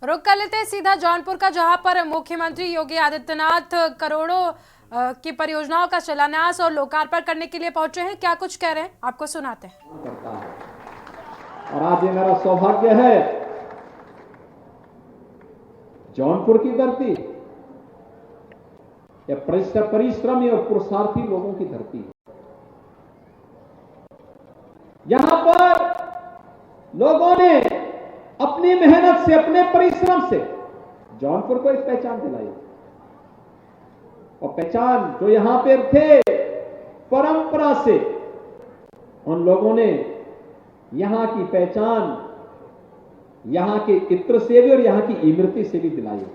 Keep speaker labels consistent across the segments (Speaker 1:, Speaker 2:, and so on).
Speaker 1: रुक कर लेते हैं सीधा जौनपुर का, जहां पर मुख्यमंत्री योगी आदित्यनाथ करोड़ों की परियोजनाओं का शिलान्यास और लोकार्पण करने के लिए पहुंचे हैं। क्या कुछ कह रहे हैं, आपको सुनाते हैं।
Speaker 2: और आज ये मेरा सौभाग्य है, जौनपुर की धरती या परिश्रमी और पुरुषार्थी लोगों की धरती, यहां पर लोगों ने अपनी मेहनत से, अपने परिश्रम से जौनपुर को एक पहचान दिलाई। और पहचान जो यहां पर थे, परंपरा से उन लोगों ने यहां की पहचान यहां के इत्र से भी और यहां की इमरती से भी दिलाई।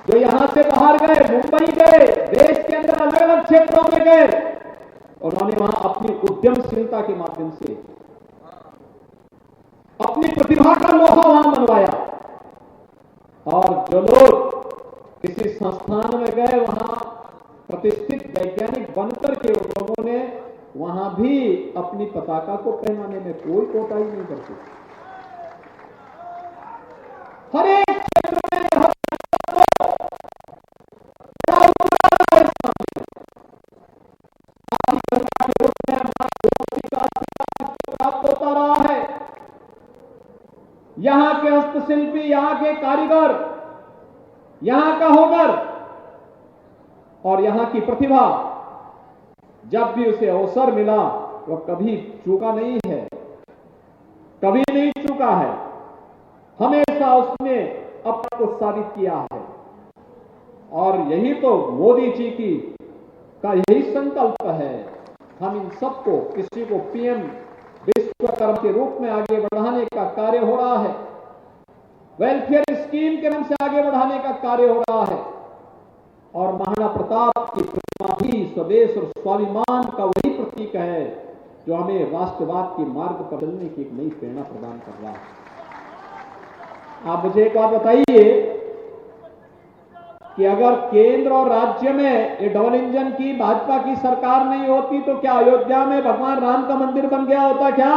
Speaker 2: जो यहां से बाहर गए, मुंबई गए, देश के अंदर अलग अलग क्षेत्रों में गए, उन्होंने वहां अपनी उद्यमशीलता के माध्यम से अपनी प्रतिभा का लोहा वहां बनवाया। और जो लोग किसी संस्थान में गए, वहां प्रतिष्ठित वैज्ञानिक बनकर के उन लोगों ने वहां भी अपनी पताका को पहनाने में कोई कोताही नहीं करती। हर एक क्षेत्र में प्राप्त होता रहा है। यहां के हस्तशिल्पी, यहां के कारीगर, यहां का हुनर और यहां की प्रतिभा, जब भी उसे अवसर मिला वह कभी चूका नहीं है, कभी नहीं चूका है। हमेशा उसने अपने को साबित किया है। और यही तो मोदी जी का यही संकल्प है। हम इन सबको, किसी को पीएम विश्वकर्मा के रूप में आगे बढ़ाने का कार्य हो रहा है, वेलफेयर स्कीम के नाम से आगे बढ़ाने का कार्य हो रहा है। और महाराणा प्रताप की प्रतिमा भी स्वदेश और स्वाभिमान का वही प्रतीक है जो हमें राष्ट्रवाद के मार्ग पर चलने की एक नई प्रेरणा प्रदान कर रहा है। आप मुझे एक बात बताइए कि अगर केंद्र और राज्य में ये डबल इंजन की भाजपा की सरकार नहीं होती तो क्या अयोध्या में भगवान राम का मंदिर बन गया होता? क्या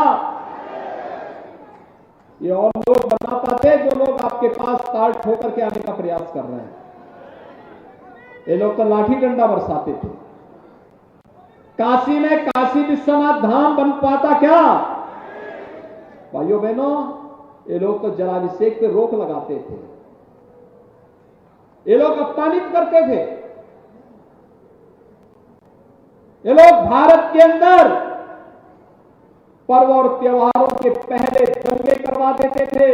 Speaker 2: ये और लोग बना पाते जो लोग आपके पास ताल ठोकर के आने का प्रयास कर रहे हैं? ये लोग तो लाठी डंडा बरसाते थे। काशी में काशी विश्वनाथ धाम बन पाता क्या? भाइयों बहनों, ये लोग तो जलाभिषेक पे रोक लगाते थे, ये लोग अपमानित करते थे, ये लोग भारत के अंदर पर्व और त्योहारों के पहले दंगे करवा देते थे,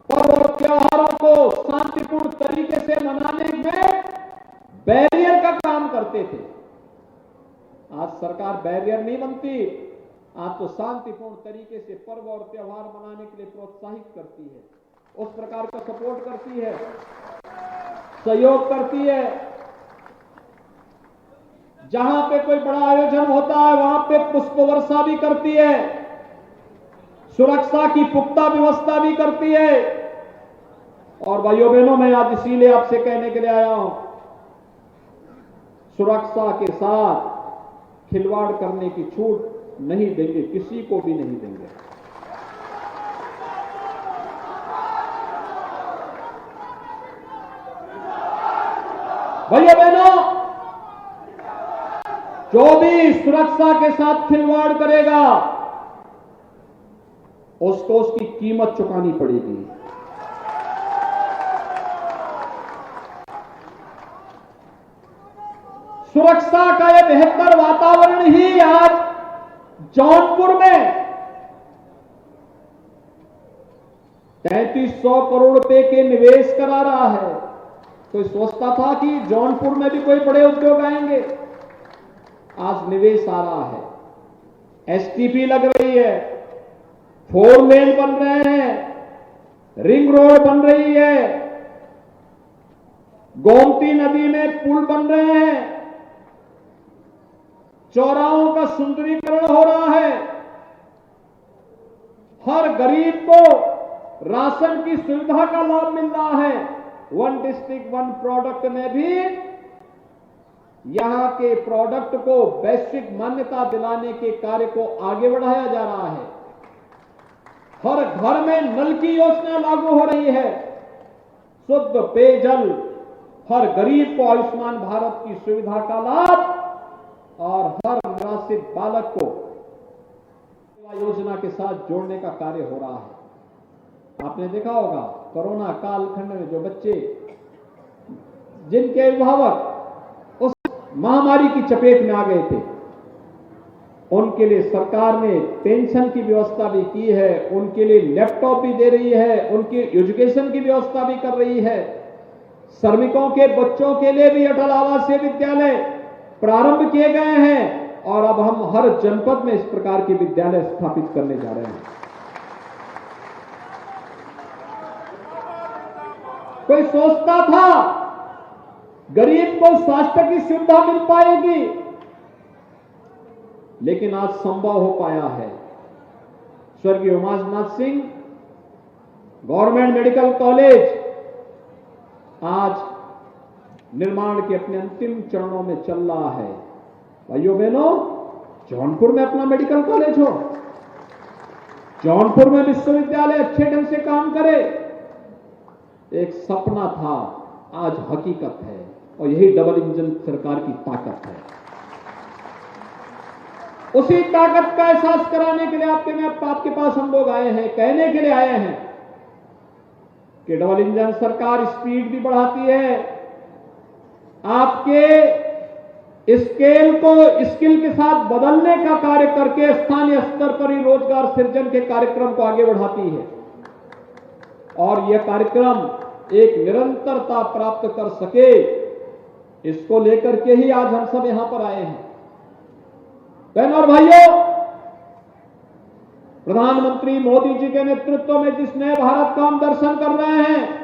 Speaker 2: पर्व और त्योहारों को शांतिपूर्ण तरीके से मनाने में बैरियर का काम करते थे। आज सरकार बैरियर नहीं बनती, आज तो शांतिपूर्ण तरीके से पर्व और त्योहार मनाने के लिए प्रोत्साहित करती है, उस प्रकार का सपोर्ट करती है, सहयोग करती है। जहां पे कोई बड़ा आयोजन होता है वहां पे पुष्प वर्षा भी करती है, सुरक्षा की पुख्ता व्यवस्था भी करती है। और भाइयों बहनों, मैं आज इसीलिए आपसे कहने के लिए आया हूं, सुरक्षा के साथ खिलवाड़ करने की छूट नहीं देंगे, किसी को भी नहीं देंगे। भाइयों बहनों, जो भी सुरक्षा के साथ खिलवाड़ करेगा उसको उसकी कीमत चुकानी पड़ेगी। सुरक्षा का यह बेहतर वातावरण ही आज जौनपुर में 3300 करोड़ रुपए के निवेश करा रहा है। कोई सोचता था कि जौनपुर में भी कोई बड़े उद्योग आएंगे? आज निवेश आ रहा है, एसटीपी लग रही है, 4 लेन बन रहे हैं, रिंग रोड बन रही है, गोमती नदी में पुल बन रहे हैं, चौराहों का सुंदरीकरण हो रहा है, हर गरीब को राशन की सुविधा का लाभ मिल रहा है। वन डिस्ट्रिक्ट वन प्रोडक्ट में भी यहां के प्रोडक्ट को वैश्विक मान्यता दिलाने के कार्य को आगे बढ़ाया जा रहा है। हर घर में नल की योजना लागू हो रही है, शुद्ध पेयजल, हर गरीब को आयुष्मान भारत की सुविधा का लाभ और हर निराश्रित बालक को योजना के साथ जोड़ने का कार्य हो रहा है। आपने देखा होगा कोरोना कालखंड में जो बच्चे जिनके अभिभावक उस महामारी की चपेट में आ गए थे, उनके लिए सरकार ने पेंशन की व्यवस्था भी की है, उनके लिए लैपटॉप भी दे रही है, उनकी एजुकेशन की व्यवस्था भी कर रही है। श्रमिकों के बच्चों के लिए भी अटल आवासीय विद्यालय प्रारंभ किए गए हैं और अब हम हर जनपद में इस प्रकार के विद्यालय स्थापित करने जा रहे हैं। कोई सोचता था गरीब को स्वास्थ्य की सुविधा मिल पाएगी, लेकिन आज संभव हो पाया है। स्वर्गीय Umanath Singh government medical college आज निर्माण के अपने अंतिम चरणों में चल रहा है। भाइयों बहनों, जौनपुर में अपना मेडिकल कॉलेज हो, जौनपुर में विश्वविद्यालय अच्छे ढंग से काम करे, एक सपना था, आज हकीकत है और यही डबल इंजन सरकार की ताकत है। उसी ताकत का एहसास कराने के लिए आपके पास हम लोग आए हैं, कहने के लिए आए हैं कि डबल इंजन सरकार स्पीड भी बढ़ाती है, आपके स्केल को स्किल के साथ बदलने का कार्य करके स्थानीय स्तर पर ही रोजगार सृजन के कार्यक्रम को आगे बढ़ाती है और यह कार्यक्रम एक निरंतरता प्राप्त कर सके, इसको लेकर के ही आज हम सब यहां पर आए हैं। बहनों और भाइयों, प्रधानमंत्री मोदी जी के नेतृत्व में जिस नए भारत का हम दर्शन कर रहे हैं,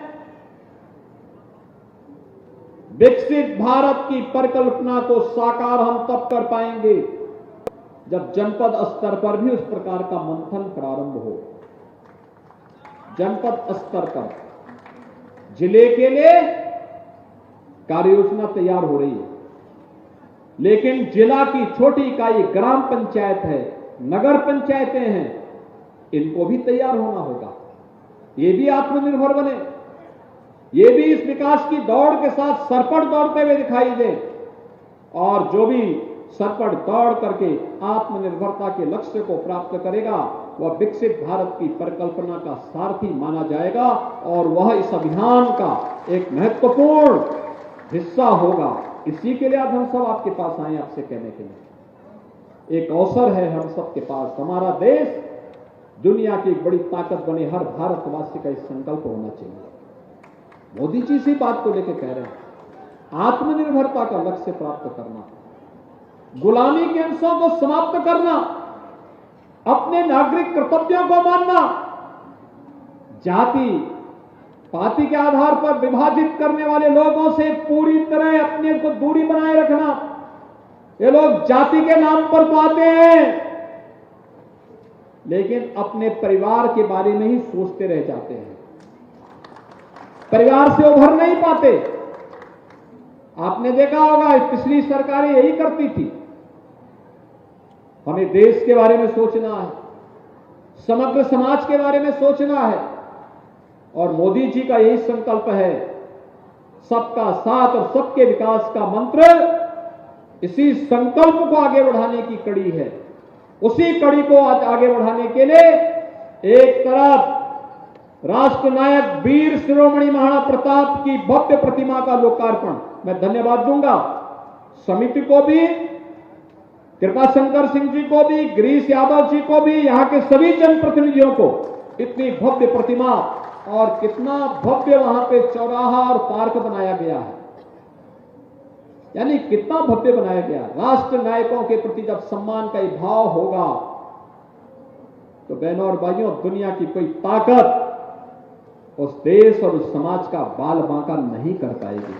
Speaker 2: विकसित भारत की परिकल्पना को साकार हम तब कर पाएंगे जब जनपद स्तर पर भी उस प्रकार का मंथन प्रारंभ हो। जनपद स्तर पर जिले के लिए कार्य योजना तैयार हो रही है, लेकिन जिला की छोटी इकाई ग्राम पंचायत है, नगर पंचायतें हैं, इनको भी तैयार होना होगा। ये भी आत्मनिर्भर बने, ये भी इस विकास की दौड़ के साथ सरपट दौड़ते हुए दिखाई दे और जो भी सरपट दौड़ करके आत्मनिर्भरता के लक्ष्य को प्राप्त करेगा वह विकसित भारत की परिकल्पना का सारथी माना जाएगा और वह इस अभियान का एक महत्वपूर्ण हिस्सा होगा। इसी के लिए आज हम सब आपके पास आए, आपसे कहने के लिए एक अवसर है हम सबके पास। हमारा देश दुनिया की एक बड़ी ताकत बने, हर भारतवासी का इस संकल्प होना चाहिए। मोदी जी इसी बात को लेकर कह रहे हैं, आत्मनिर्भरता का लक्ष्य प्राप्त करना, गुलामी के अंशों को समाप्त करना, अपने नागरिक कर्तव्यों को मानना, जाति पाति के आधार पर विभाजित करने वाले लोगों से पूरी तरह अपने को दूरी बनाए रखना। ये लोग जाति के नाम पर बातें हैं, लेकिन अपने परिवार के बारे में ही सोचते रह जाते हैं, परिवार से उभर नहीं पाते। आपने देखा होगा पिछली सरकारें यही करती थी। हमें देश के बारे में सोचना है, समग्र समाज के बारे में सोचना है और मोदी जी का यही संकल्प है, सबका साथ और सबके विकास का मंत्र इसी संकल्प को आगे बढ़ाने की कड़ी है। उसी कड़ी को आज आगे बढ़ाने के लिए एक तरफ राष्ट्र नायक वीर शिरोमणि महाराणा प्रताप की भव्य प्रतिमा का लोकार्पण, मैं धन्यवाद दूंगा समिति को भी, कृपाशंकर सिंह जी को भी, गिरीश यादव जी को भी, यहां के सभी जनप्रतिनिधियों को। इतनी भव्य प्रतिमा और कितना भव्य वहां पे चौराहा और पार्क बनाया गया है, यानी कितना भव्य बनाया गया। राष्ट्र नायकों के प्रति जब सम्मान का भाव होगा तो बहनों और भाइयों, दुनिया की कोई ताकत उस देश और उस समाज का बाल बांका नहीं कर पाएगी।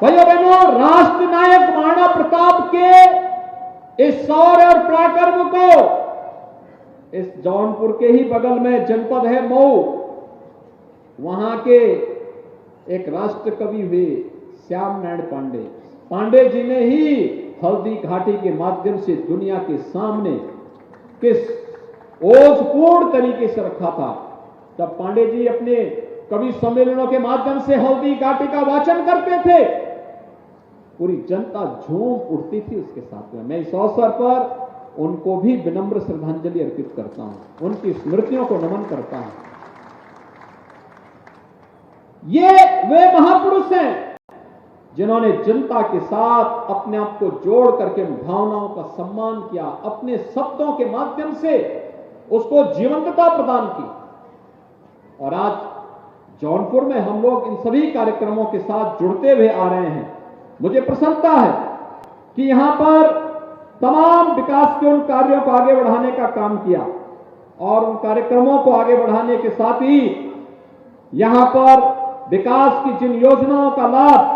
Speaker 2: भाइयों बहनों, राष्ट्र नायक महाराणा प्रताप के इस शौर्य और पराक्रम को इस जौनपुर के ही बगल में जनपद है मऊ, वहां के एक राष्ट्र कवि हुए श्याम नारायण पांडे जी ने ही हल्दी घाटी के माध्यम से दुनिया के सामने किस ओजपूर्ण तरीके से रखा था। जब पांडे जी अपने कवि सम्मेलनों के माध्यम से हल्दी घाटी का वाचन करते थे, पूरी जनता झूम उठती थी उसके साथ में। मैं इस अवसर पर उनको भी विनम्र श्रद्धांजलि अर्पित करता हूं, उनकी स्मृतियों को नमन करता हूं। ये वे महापुरुष हैं जिन्होंने जनता के साथ अपने आप को जोड़ करके भावनाओं का सम्मान किया, अपने शब्दों के माध्यम से उसको जीवंतता प्रदान की। और आज जौनपुर में हम लोग इन सभी कार्यक्रमों के साथ जुड़ते हुए आ रहे हैं। मुझे प्रसन्नता है कि यहां पर तमाम विकास के उन कार्यों को आगे बढ़ाने का काम किया और उन कार्यक्रमों को आगे बढ़ाने के साथ ही यहां पर विकास की जिन योजनाओं का लाभ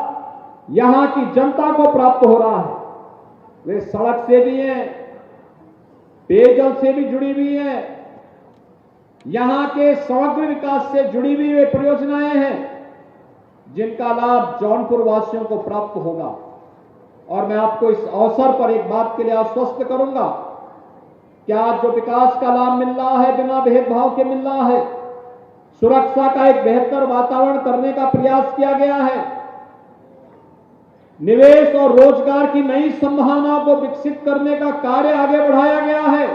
Speaker 2: यहां की जनता को प्राप्त हो रहा है, वे सड़क से भी हैं, पेयजल से भी जुड़ी हुई है, यहां के समग्र विकास से जुड़ी हुई वे परियोजनाएं हैं जिनका लाभ जौनपुर वासियों को प्राप्त होगा। और मैं आपको इस अवसर पर एक बात के लिए आश्वस्त करूंगा कि आज जो विकास का लाभ मिल रहा है बिना भेदभाव के मिल रहा है, सुरक्षा का एक बेहतर वातावरण करने का प्रयास किया गया है, निवेश और रोजगार की नई संभावनाओं को विकसित करने का कार्य आगे बढ़ाया गया है।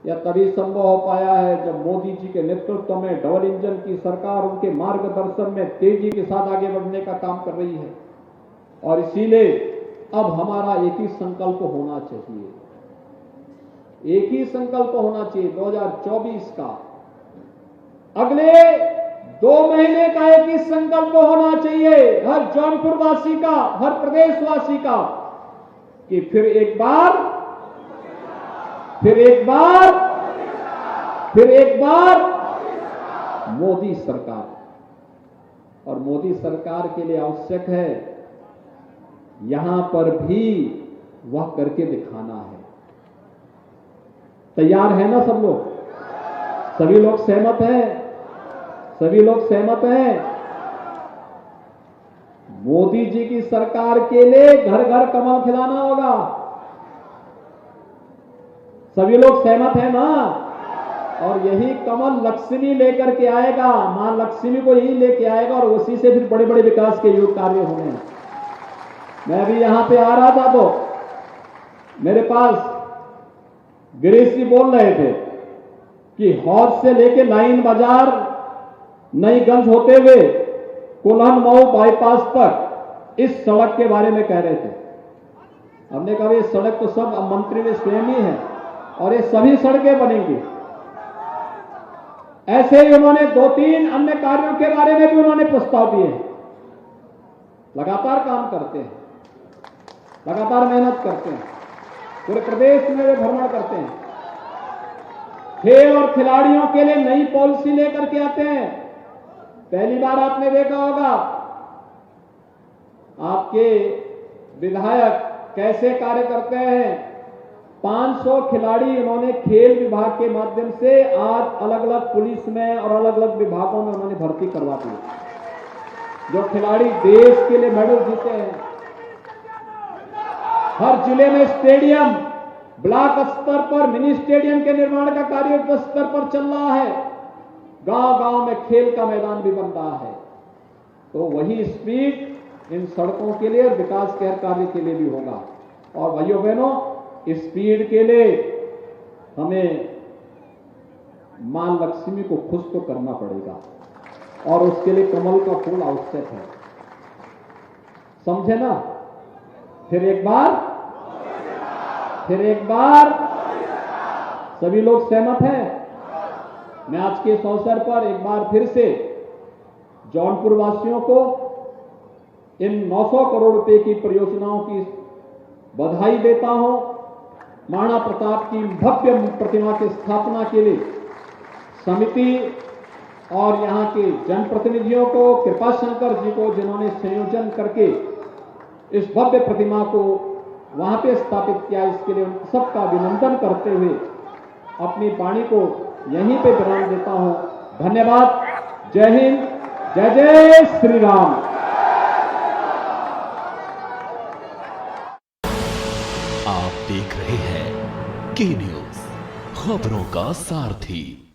Speaker 2: यह तभी संभव हो पाया है जब मोदी जी के नेतृत्व में डबल इंजन की सरकार उनके मार्गदर्शन में तेजी के साथ आगे बढ़ने का काम कर रही है। और इसीलिए अब हमारा एक ही संकल्प होना चाहिए, एक ही संकल्प होना चाहिए 2024 का, अगले 2 महीने का एक ही संकल्प होना चाहिए हर जौनपुर वासी का, हर प्रदेशवासी का, कि फिर एक बार मोदी सरकार। और मोदी सरकार के लिए आवश्यक है यहां पर भी वह करके दिखाना है। तैयार है ना सब लोग? सभी लोग सहमत हैं? सभी लोग सहमत हैं? मोदी जी की सरकार के लिए घर घर कमल खिलाना होगा। सभी लोग सहमत हैं ना? और यही कमल लक्ष्मी लेकर के आएगा, मां लक्ष्मी को यही लेके आएगा और उसी से फिर बड़े बड़े विकास के युग कार्य होंगे। मैं भी यहां पे आ रहा था तो मेरे पास गिरीश जी बोल रहे थे कि हौज से लेके लाइन बाजार नईगंज होते हुए कोल्हान मऊ बाईपास तक इस सड़क के बारे में कह रहे थे। हमने कहा ये सड़क तो सब मंत्री में स्वयं ही है और ये सभी सड़कें बनेंगी। ऐसे ही उन्होंने 2-3 अन्य कार्यों के बारे में भी उन्होंने प्रस्ताव दिए। लगातार काम करते हैं, लगातार मेहनत करते हैं, पूरे प्रदेश में वे भ्रमण करते हैं, खेल और खिलाड़ियों के लिए नई पॉलिसी लेकर के आते हैं। पहली बार आपने देखा होगा आपके विधायक कैसे कार्य करते हैं। 500 खिलाड़ी उन्होंने खेल विभाग के माध्यम से आज अलग अलग पुलिस में और अलग अलग विभागों में उन्होंने भर्ती करवा दी। जो खिलाड़ी देश के लिए मेडल जीते हैं, हर जिले में स्टेडियम, ब्लॉक स्तर पर मिनी स्टेडियम के निर्माण का कार्य युद्ध स्तर पर चल रहा है, गांव गांव में खेल का मैदान भी बन रहा है। तो वही स्पीड इन सड़कों के लिए और विकास के हर कार्य के लिए भी होगा। और भाइयों बहनों, इस स्पीड के लिए हमें मां लक्ष्मी को खुश तो करना पड़ेगा और उसके लिए कमल का फूल आवश्यक है। समझे ना? फिर एक बार सभी लोग सहमत हैं? मैं आज के इस अवसर पर एक बार फिर से जौनपुर वासियों को इन 900 करोड़ रुपए की परियोजनाओं की बधाई देता हूं। महाराणा प्रताप की भव्य प्रतिमा की स्थापना के लिए समिति और यहां के जनप्रतिनिधियों को, कृपाशंकर जी को, जिन्होंने संयोजन करके इस भव्य प्रतिमा को वहां पे स्थापित किया, इसके लिए उन सबका अभिनंदन करते हुए अपनी वाणी को यहीं पे विराम देता हूं। धन्यवाद। जय हिंद, जय जय श्री राम।
Speaker 3: आप देख रहे हैं के न्यूज। खबरों का सारथी।